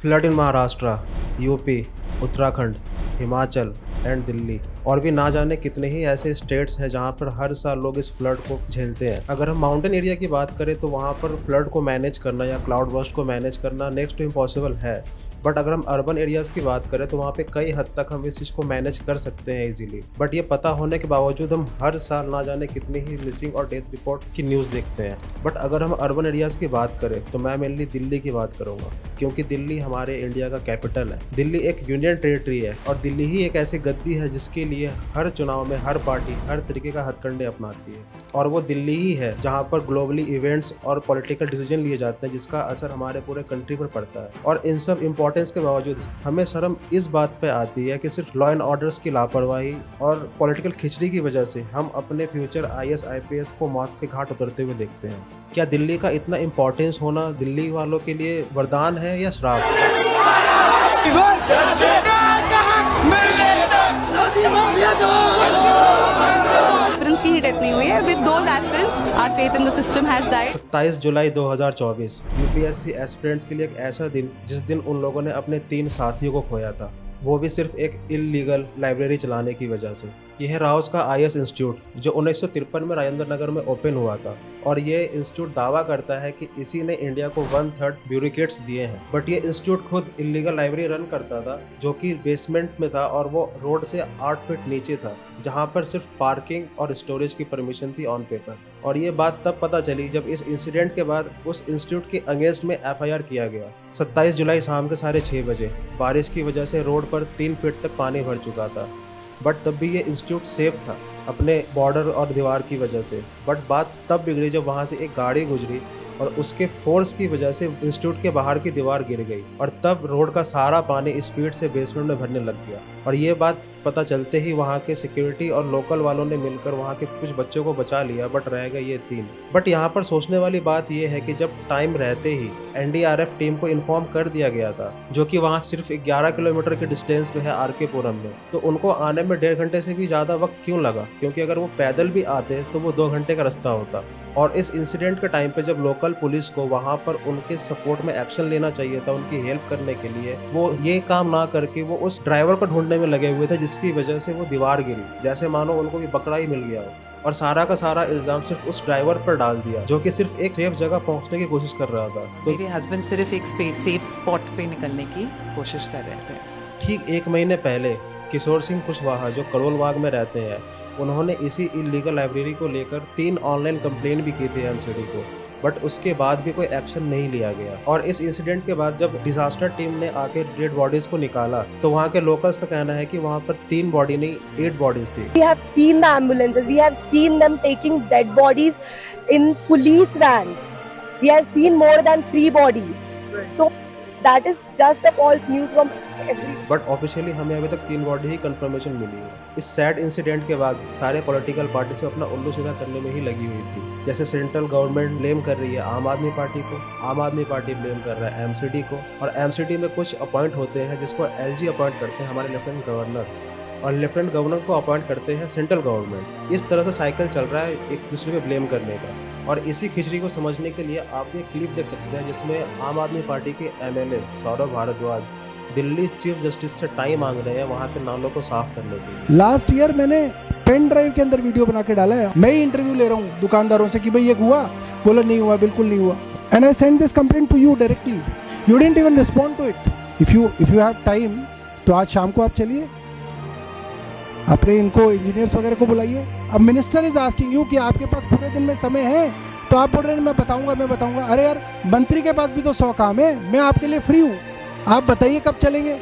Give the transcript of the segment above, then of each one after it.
Flood in Maharashtra, UP, Uttarakhand, Himachal and Delhi और भी ना जाने कितने ही ऐसे स्टेट्स हैं जहां पर हर साल लोग इस फ्लड को झेलते हैं। अगर हम माउंटेन एरिया की बात करें तो वहां पर फ्लड को मैनेज करना या क्लाउड बर्स्ट को मैनेज करना नेक्स्ट टू इम्पॉसिबल है। बट अगर हम अर्बन एरियाज़ की बात करें तो वहाँ पे कई हद तक हम इस चीज़ को मैनेज कर सकते हैं इजीली। बट ये पता होने के बावजूद हम हर साल ना जाने कितनी ही मिसिंग और डेथ रिपोर्ट की न्यूज़ देखते हैं। बट अगर हम अर्बन एरियाज़ की बात करें तो मैं मेनली दिल्ली की बात करूँगा, क्योंकि दिल्ली हमारे इंडिया का कैपिटल है। दिल्ली एक यूनियन टेरिटरी है और दिल्ली ही एक ऐसी गद्दी है जिसके लिए हर चुनाव में हर पार्टी हर तरीके का हथकंडे अपनाती है। और वो दिल्ली ही है जहाँ पर ग्लोबली इवेंट्स और पॉलिटिकल डिसीजन लिए जाते हैं जिसका असर हमारे पूरे कंट्री पर पड़ता है। और इन सब इम्पोर्टेंस के बावजूद हमें शर्म इस बात पे आती है कि सिर्फ लॉ एंड ऑर्डर्स की लापरवाही और पॉलिटिकल खिचड़ी की वजह से हम अपने फ्यूचर IAS IPS को मौत के घाट उतरते हुए देखते हैं। क्या दिल्ली का इतना इम्पोर्टेंस होना दिल्ली वालों के लिए वरदान है या श्राप? एस्पिरेंट्स की ही डेथ नहीं हुई है। With those aspirants our faith in the system has died. 27 जुलाई 2024 यूपीएससी एस्पिरेंट्स के लिए एक ऐसा दिन जिस दिन उन लोगों ने अपने 3 साथियों को खोया था, वो भी सिर्फ एक इल्लीगल लाइब्रेरी चलाने की वजह से। यह है राउस का IAS इंस्टीट्यूट जो 1953 में राजेंद्र नगर में ओपन हुआ था और ये इंस्टीट्यूट दावा करता है कि इसी ने इंडिया को 1/3 ब्यूरोक्रेट्स दिए हैं। बट ये इंस्टीट्यूट खुद इल्लीगल लाइब्रेरी रन करता था जो कि बेसमेंट में था और वो रोड से 8 फीट नीचे था, जहाँ पर सिर्फ पार्किंग और स्टोरेज की परमिशन थी ऑन पेपर। और ये बात तब पता चली जब इस इंसिडेंट के बाद उस इंस्टीट्यूट के अगेंस्ट में FIR किया गया। 27 जुलाई शाम के 6:30 बजे बारिश की वजह से रोड पर 3 फीट तक पानी भर चुका था। बट तब भी ये इंस्टीट्यूट सेफ था अपने बॉर्डर और दीवार की वजह से। बट बात तब बिगड़ी जब वहाँ से एक गाड़ी गुजरी और उसके फोर्स की वजह से इंस्टीट्यूट के बाहर की दीवार गिर गई और तब रोड का सारा पानी स्पीड से बेसमेंट में भरने लग गया। और ये बात पता चलते ही वहाँ के सिक्योरिटी और लोकल वालों ने मिलकर वहाँ के कुछ बच्चों को बचा लिया, बट रह गए ये 3। बट यहाँ पर सोचने वाली बात ये है कि जब टाइम रहते ही NDRF टीम को इन्फॉर्म कर दिया गया था, जो कि वहाँ सिर्फ 11 किलोमीटर के डिस्टेंस पे है RK पुरम में, तो उनको आने में 1.5 घंटे से भी ज़्यादा वक्त क्यों लगा? क्योंकि अगर वो पैदल भी आते तो वो 2 घंटे का रास्ता होता। और इस इंसिडेंट के टाइम पे जब लोकल पुलिस को वहाँ पर उनके सपोर्ट में एक्शन लेना चाहिए था, उनकी हेल्प करने के लिए, वो ये काम ना करके वो उस ड्राइवर को ढूंढने में लगे हुए थे जिसकी वजह से वो दीवार गिरी, जैसे मानो उनको भी बकरा ही मिल गया हो। और सारा का सारा इल्जाम सिर्फ उस ड्राइवर पर डाल दिया जो कि सिर्फ एक सेफ जगह पहुंचने की कोशिश कर रहा था। तो मेरे हस्बैंड सिर्फ एक सेफ स्पॉट पे निकलने की कोशिश कर रहे थे। ठीक 1 महीने पहले किशोर सिंह कुशवाहा जो करोलबाग में रहते हैं, उन्होंने इसी इलीगल लाइब्रेरी को लेकर 3 ऑनलाइन कंप्लेन भी की थी MCD को, बट उसके बाद भी कोई एक्शन नहीं लिया गया। और इस इंसिडेंट के बाद जब डिजास्टर टीम ने आके डेड बॉडीज को निकाला तो वहाँ के लोकल्स का कहना है कि वहाँ पर 3 बॉडी नहीं 8 बॉडीज थी। We have seen the ambulances. We have seen them taking dead bodies in police vans. We have seen more than 3 bodies. So that is just a false news from every. But officially हमें अभी तक 3 body ही confirmation मिली है। इस sad incident के बाद सारे political party से अपना उल्लू सीधा करने में ही लगी हुई थी। जैसे सेंट्रल गवर्नमेंट ब्लेम कर रही है आम आदमी पार्टी को, आम आदमी पार्टी ब्लेम कर रहा है MCD को, और MCD में कुछ अपॉइंट होते हैं जिसको LG अपॉइंट करते हैं हमारे लेफ्टिनेंट गवर्नर, और लेफ्टिनेंट गवर्नर को अपॉइंट करते हैं सेंट्रल गवर्नमेंट। इस तरह से साइकिल चल रहा है एक दूसरे पे ब्लेम करने का। और इसी खिचड़ी को समझने के लिए आप ये क्लिप देख सकते हैं जिसमें आम आदमी पार्टी के MLA Saurabh Bharadwaj Delhi chief justice से टाइम मांग रहे हैं वहाँ के नालों को साफ करने के लिए। लास्ट ईयर मैंने पेन ड्राइव के अंदर वीडियो बना के डाला है। मैं ही इंटरव्यू ले रहा हूँ दुकानदारों से कि भाई ये हुआ, बोला नहीं हुआ, बिल्कुल नहीं हुआ। And I send this complaint to you directly, you didn't even respond to it. If you have time तो आज शाम को आप चलिए, अपने इनको इंजीनियर्स वगैरह को बुलाइए। अब मिनिस्टर इज आस्किंग यू कि आपके पास पूरे दिन में समय है, तो आप बोल रहे हैं मैं बताऊंगा। अरे यार, मंत्री के पास भी तो 100 काम है, मैं आपके लिए फ्री हूँ, आप बताइए कब चलेंगे।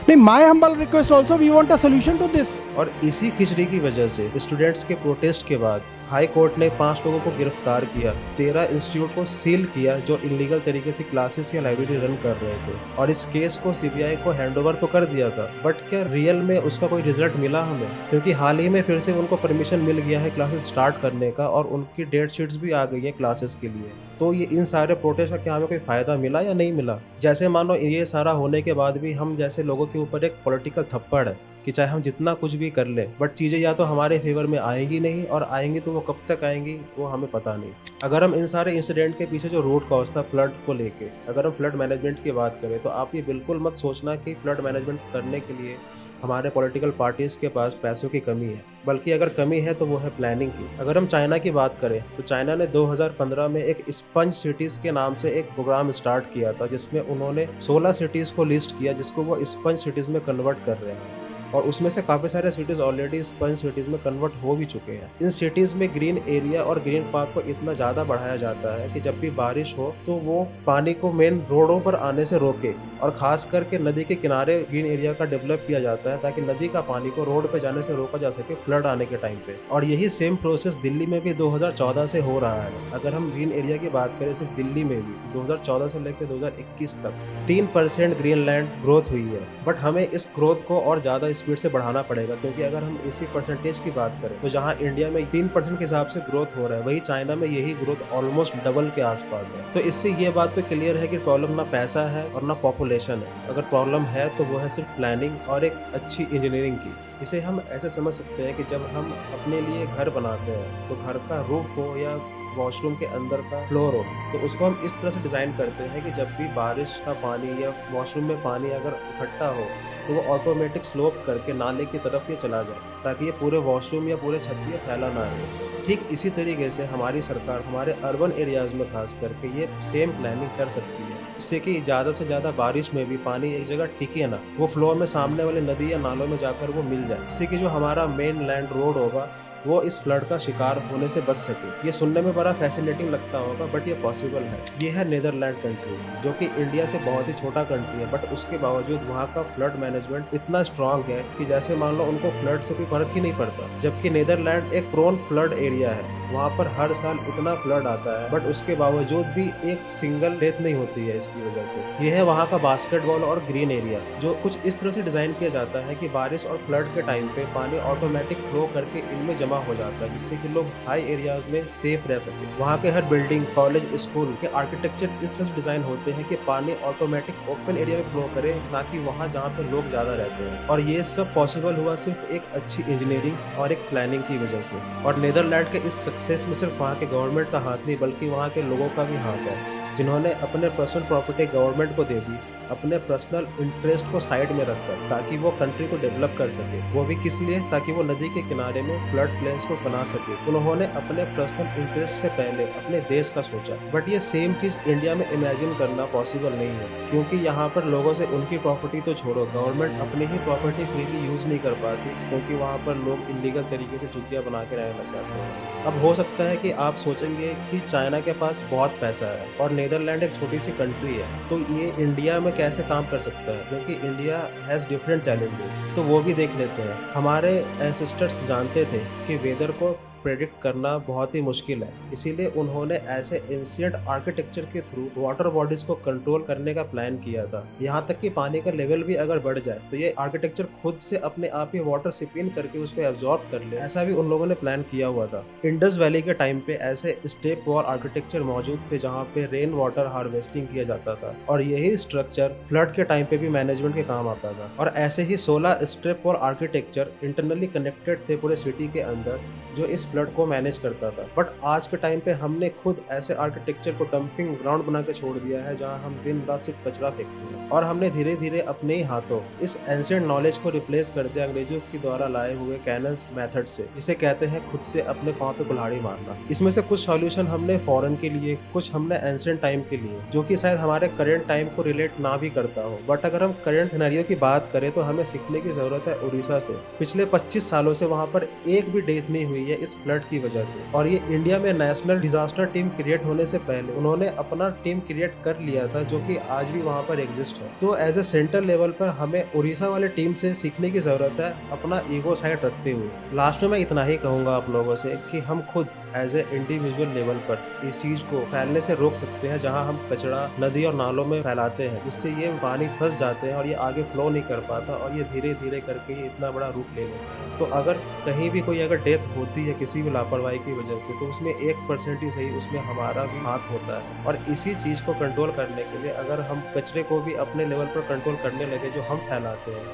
नहीं, my humble request also, we want a solution to this. और इसी खिचड़ी की वजह से स्टूडेंट्स के प्रोटेस्ट के बाद हाई कोर्ट ने 5 लोगों को गिरफ्तार किया, 13 इंस्टीट्यूट को सील किया जो इलीगल तरीके से क्लासेस या लाइब्रेरी रन कर रहे थे, और इस केस को CBI को हैंडओवर तो कर दिया था। बट क्या रियल में उसका कोई रिजल्ट मिला हमें? क्योंकि हाल ही में फिर से उनको परमिशन मिल गया है क्लासेस स्टार्ट करने का, और उनकी डेट शीट्स भी आ गई हैं क्लासेस के लिए। तो ये इन सारे प्रोटेस्ट का क्या हमें कोई फायदा मिला या नहीं मिला? जैसे मानो ये सारा होने के बाद भी हम जैसे लोगों के ऊपर एक पॉलिटिकल थप्पड़ है कि चाहे हम जितना कुछ भी कर लें बट चीज़ें या तो हमारे फेवर में आएंगी नहीं, और आएंगी तो वो कब तक आएंगी वो हमें पता नहीं। अगर हम इन सारे इंसिडेंट के पीछे जो रूट कॉज था फ्लड को लेके, अगर हम फ्लड मैनेजमेंट की बात करें तो आप ये बिल्कुल मत सोचना कि फ्लड मैनेजमेंट करने के लिए हमारे पॉलिटिकल पार्टीज़ के पास पैसों की कमी है, बल्कि अगर कमी है तो वो है प्लानिंग की। अगर हम चाइना की बात करें तो चाइना ने 2015 में एक स्पंज सिटीज़ के नाम से एक प्रोग्राम स्टार्ट किया था, जिसमें उन्होंने 16 सिटीज़ को लिस्ट किया जिसको वो स्पंज सिटीज़ में कन्वर्ट कर रहे हैं, और उसमें से काफ़ी सारे सिटीज़ ऑलरेडी स्पंज सिटीज़ में कन्वर्ट हो भी चुके हैं। इन सिटीज़ में ग्रीन एरिया और ग्रीन पार्क को इतना ज़्यादा बढ़ाया जाता है कि जब भी बारिश हो तो वो पानी को मेन रोडों पर आने से रोके, और खास करके नदी के किनारे ग्रीन एरिया का डेवलप किया जाता है ताकि नदी का पानी को रोड पे जाने से रोका जा सके फ्लड आने के टाइम पे। और यही सेम प्रोसेस दिल्ली में भी 2014 से हो रहा है। अगर हम ग्रीन एरिया की बात करें सिर्फ दिल्ली में भी 2014 से लेकर 2021 तक 3% ग्रीन लैंड ग्रोथ हुई है, बट हमें इस ग्रोथ को और ज़्यादा स्पीड से बढ़ाना पड़ेगा, क्योंकि अगर हम इसी परसेंटेज की बात करें तो जहां इंडिया में 3% के हिसाब से ग्रोथ हो रहा है, वही चाइना में यही ग्रोथ ऑलमोस्ट डबल के आसपास है। तो इससे ये बात तो क्लियर है कि प्रॉब्लम ना पैसा है और ना पॉपुलेशन है। अगर प्रॉब्लम है तो वो है सिर्फ प्लानिंग और एक अच्छी इंजीनियरिंग की। इसे हम ऐसे समझ सकते हैं कि जब हम अपने लिए घर बनाते हैं तो घर का रूफ हो या वॉशरूम के अंदर का फ्लोर हो, तो उसको हम इस तरह से डिज़ाइन करते हैं कि जब भी बारिश का पानी या वॉशरूम में पानी अगर इकट्ठा हो तो वो ऑटोमेटिक स्लोप करके नाले की तरफ ये चला जाए, ताकि ये पूरे वॉशरूम या पूरे छत पे फैला ना रहे। ठीक इसी तरीके से हमारी सरकार हमारे अर्बन एरियाज़ में खास करके ये सेम प्लानिंग कर सकती है, इससे कि ज़्यादा से ज़्यादा बारिश में भी पानी एक जगह टिके ना, वो फ्लो में सामने वाले नदी या नालों में जाकर वो मिल जाए, इससे कि जो हमारा मेन लैंड रोड होगा वो इस फ्लड का शिकार होने से बच सके। ये सुनने में बड़ा फैसिनेटिंग लगता होगा बट ये पॉसिबल है। ये है नीदरलैंड कंट्री, जो कि इंडिया से बहुत ही छोटा कंट्री है, बट उसके बावजूद वहाँ का फ्लड मैनेजमेंट इतना स्ट्रांग है कि जैसे मान लो उनको फ्लड से कोई फर्क ही नहीं पड़ता। जबकि नीदरलैंड एक प्रोन फ्लड एरिया है, वहाँ पर हर साल इतना फ्लड आता है बट उसके बावजूद भी एक सिंगल डेथ नहीं होती है इसकी वजह से। ये है वहाँ का बास्केटबॉल और ग्रीन एरिया, जो कुछ इस तरह से डिजाइन किया जाता है कि बारिश और फ्लड के टाइम पे पानी ऑटोमेटिक फ्लो करके इनमें जमा हो जाता है, जिससे कि लोग हाई एरियाज में सेफ रह सके। वहाँ के हर बिल्डिंग, कॉलेज, स्कूल के आर्किटेक्चर इस तरह से डिजाइन होते हैं कि पानी ऑटोमेटिक ओपन एरिया में फ्लो करे, ना कि वहाँ जहाँ पे लोग ज्यादा रहते हैं। और ये सब पॉसिबल हुआ सिर्फ एक अच्छी इंजीनियरिंग और एक प्लानिंग की वजह से। और नीदरलैंड के इस सक्सेस में सिर्फ वहाँ के गवर्नमेंट का हाथ नहीं बल्कि वहाँ के लोगों का भी हाथ है, जिन्होंने अपने पर्सनल प्रॉपर्टी गवर्नमेंट को दे दी, अपने पर्सनल इंटरेस्ट को साइड में रखकर, ताकि वो कंट्री को डेवलप कर सके। वो भी किस लिए? ताकि वो नदी के किनारे में फ्लड प्लेन्स को बना सके। उन्होंने अपने पर्सनल इंटरेस्ट से पहले अपने देश का सोचा। बट ये सेम चीज इंडिया में इमेजिन करना पॉसिबल नहीं है, क्योंकि यहाँ पर लोगों से उनकी प्रॉपर्टी तो छोड़ो, गवर्नमेंट अपनी ही प्रॉपर्टी फ्रीली यूज नहीं कर पाती, क्योंकि वहाँ पर लोग इलीगल तरीके से झुग्गियाँ बना के रहने लग जाते हैं। अब हो सकता है कि आप सोचेंगे कि चाइना के पास बहुत पैसा है और नीदरलैंड एक छोटी सी कंट्री है, तो ये इंडिया में कैसे काम कर सकता है, क्योंकि इंडिया हैज डिफरेंट चैलेंजेस। तो वो भी देख लेते हैं। हमारे एंसेस्टर्स जानते थे कि वेदर को प्रेडिक्ट करना बहुत ही मुश्किल है, इसीलिए उन्होंने ऐसे एंशिएंट आर्किटेक्चर के थ्रू वाटर बॉडीज को कंट्रोल करने का प्लान किया था। यहाँ तक कि पानी का लेवल भी अगर बढ़ जाए तो ये आर्किटेक्चर खुद से अपने आप ही वाटर सिप इन करके उसको एब्जॉर्ब कर ले, ऐसा भी उन लोगों ने प्लान किया हुआ था। इंडस वैली के टाइम पे ऐसे स्टेप वॉल आर्किटेक्चर मौजूद थे जहाँ पे रेन वाटर हार्वेस्टिंग किया जाता था, और यही स्ट्रक्चर फ्लड के टाइम पे भी मैनेजमेंट के काम आता था। और ऐसे ही 16 step wall architecture internally connected थे पूरे सिटी के अंदर, जो इस फ्लड को मैनेज करता था। बट आज के टाइम पे हमने खुद ऐसे आर्किटेक्चर को डंपिंग ग्राउंड बना के छोड़ दिया है, जहां हम दिन रात सिर्फ कचरा फेंकते हैं, और हमने धीरे धीरे अपने ही हाथों इस एंशिएंट नॉलेज को रिप्लेस कर दिया अंग्रेजों के द्वारा लाए हुए कैनन्स मेथड से, जिसे कहते हैं खुद से अपने पांव पे कुल्हाड़ी मारना। इसमें से कुछ सॉल्यूशन हमने फॉरेन के लिए, कुछ हमने एंशिएंट टाइम के लिए, जो कि शायद हमारे करेंट टाइम को रिलेट ना भी करता हो। बट अगर हम करेंट सिनेरियो की बात करें तो हमें सीखने की जरूरत है उड़ीसा से। पिछले 25 सालों से वहां पर एक भी डेथ नहीं हुई है इस फ्लड की वजह से, और ये इंडिया में नेशनल डिजास्टर टीम क्रिएट होने से पहले उन्होंने अपना टीम क्रिएट कर लिया था, जो कि आज भी वहां पर एग्जिस्ट है। तो एज ए सेंट्रल लेवल पर हमें उड़ीसा वाले टीम से सीखने की जरूरत है, अपना ईगो साइड रखते हुए। लास्ट में मैं इतना ही कहूंगा आप लोगों से कि हम खुद एज ए इंडिविजुअल लेवल पर इस चीज को फैलने से रोक सकते हैं। जहां हम कचरा नदी और नालों में फैलाते हैं, इससे ये पानी फंस जाते हैं और ये आगे फ्लो नहीं कर पाता और ये धीरे धीरे करके ये इतना बड़ा रूप ले लेता है। तो अगर कहीं भी कोई अगर डेथ होती है किसी भी लापरवाही की वजह से, तो उसमें 1% ही सही उसमें हमारा भी हाथ होता है। और इसी चीज को कंट्रोल करने के लिए अगर हम कचरे को भी अपने लेवल पर कंट्रोल करने लगे जो हम फैलाते हैं,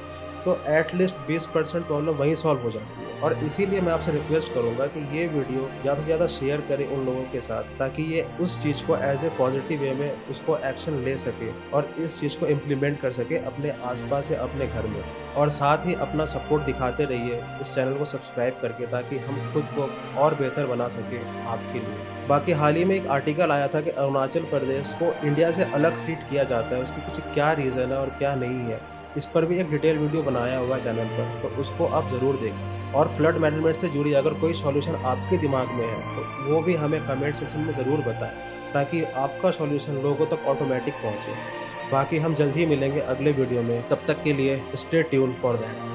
तो एटलीस्ट 20% प्रॉब्लम वहीं सॉल्व हो जाती है। और इसीलिए मैं आपसे रिक्वेस्ट करूंगा कि ये वीडियो ज़्यादा से ज़्यादा शेयर करें उन लोगों के साथ, ताकि ये उस चीज़ को एज ए पॉजिटिव वे में उसको एक्शन ले सके और इस चीज़ को इम्प्लीमेंट कर सके अपने आसपास या अपने घर में। और साथ ही अपना सपोर्ट दिखाते रहिए इस चैनल को सब्सक्राइब करके, ताकि हम खुद को और बेहतर बना सके आपके लिए। बाकी हाल ही में एक आर्टिकल आया था कि अरुणाचल प्रदेश को इंडिया से अलग ट्रीट किया जाता है, उसके पीछे क्या रीज़न है और क्या नहीं है, इस पर भी एक डिटेल वीडियो बनाया हुआ चैनल पर, तो उसको आप ज़रूर देखें। और फ्लड मैनेजमेंट से जुड़ी अगर कोई सॉल्यूशन आपके दिमाग में है तो वो भी हमें कमेंट सेक्शन में ज़रूर बताएं, ताकि आपका सॉल्यूशन लोगों तक ऑटोमेटिक पहुंचे। बाकी हम जल्द ही मिलेंगे अगले वीडियो में, तब तक के लिए स्टे ट्यून फॉर दैट।